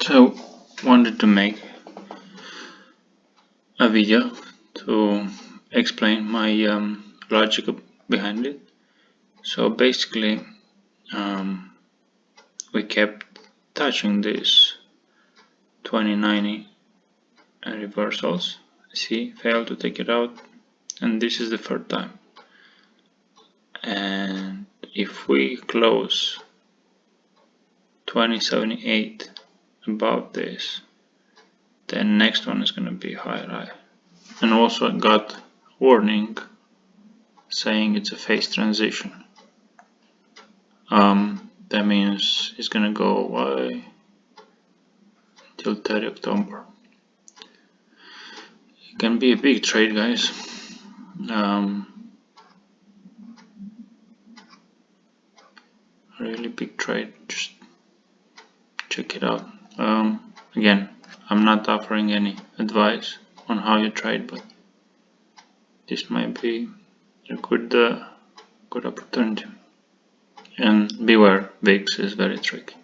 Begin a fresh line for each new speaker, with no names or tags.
So wanted to make a video to explain my logic behind it. So basically we kept touching these 2090 reversals. See, failed to take it out, and this is the third time. And if we close 2078 above this, then next one is going to be higher high. And also I got warning saying it's a phase transition. That means it's going to go away till 30 October. It can be a big trade, guys. Really big trade. Just check it out. Again, I'm not offering any advice on how you trade, but this might be a good opportunity. And beware, VIX is very tricky.